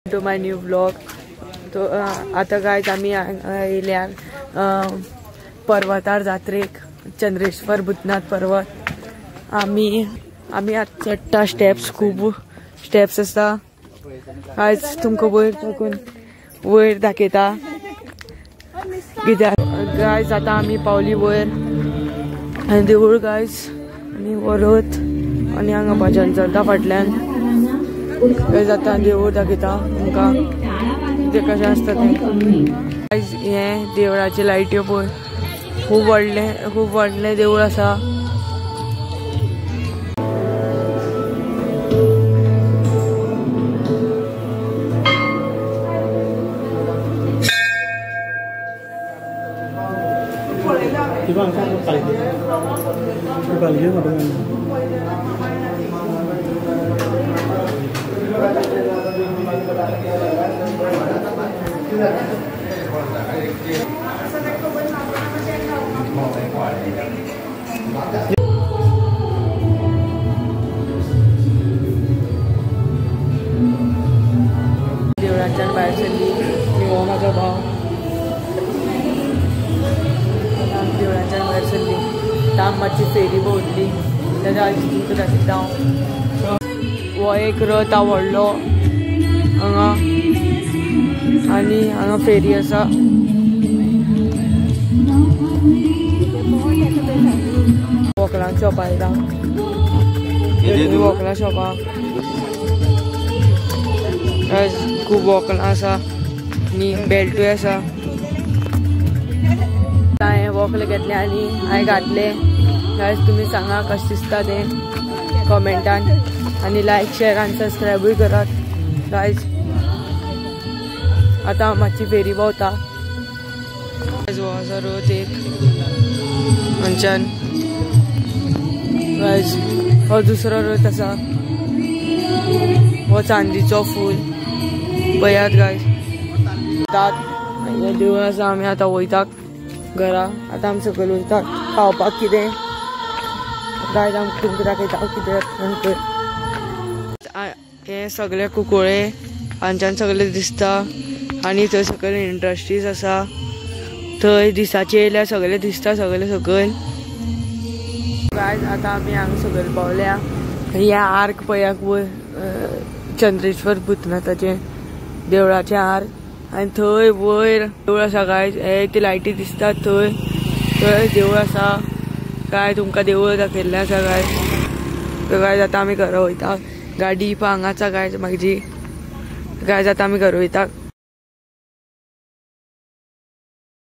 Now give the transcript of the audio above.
To my new vlog. तो आता guys आम्ही येयल्यार पर्वतार जात्रेक, चंद्रेश्वर भूतनाथ पर्वत. आम्ही आतां चडटा स्टेप्स, खूब स्टेप्स आसा. आयज तुमकां वयर दाखयता कित्याक गायज आतां आमी पावली वयर आनी देवूळ गायज आनी वरत आनी हांगा भजन चलता फाटल्यान. गायज आतां देवूळ दाखयता तुमकां कितें कशें आसता तें. गायज हें देवळाचे लायट्यो पळय, खूब व्हडलें देवूळ आसा. देवळाच्यान भायर सरली हो म्हाजो भाव. देवळाच्यान भायर सरली ताम मातशी फेरी भोंवतली तेन्ना आयज तुमकां दाखयता हांव. हो एक रथ हा व्हडलो हांगा आनी हांगा फेरी आसा. वॉकलांक शॉप आयला, वॉकलां शॉपां खूब वॉकलां आसा आनी बेल्टूय आसा. हांवें वॉकल घेतले आनी हांवें घातले. गायज तुमी सांगा कशें दिसता तें कॉमेंटान आनी लायक शेअर आनी सबस्क्रायबूय करात. गायज आतां हांव मातशी फेरी भोंवता. गायज हो आसा रथ एक हांगच्यान. गायज हो दुसरो रथ आसा, हो चांदीचो फूल पळयात गायज. हें देवूळ आसा. आमी आतां वयता घरा. आतां आमी सकयल वयता खावपाक कितें. गायज आमकां तुमकां दाखयता कितें. हे सगळे कुंकळे हांगच्यान सगळे दिसता आनी थंय सकयल इंडस्ट्रीज आसा. थंय दिसाचे येयल्यार सगळे दिसता सगळे सकयल. गायज आतां आमी हांगा सकयल पावल्या. हे आर्क पळयाक वयर चंद्रेश्वर भूतनाथाचे देवळाचे आर्क आनी थंय वयर देवूळ आसा. गायज हे ती लायटी दिसतात थंय देवूळ आसा. काय तुमकां देवूळ दाखयल्लें आसा गायज. गायज आतां आमी घरा वयता. गाडी हांगा आसा गायज म्हाजी. गायज आतां आमी घरा वयता.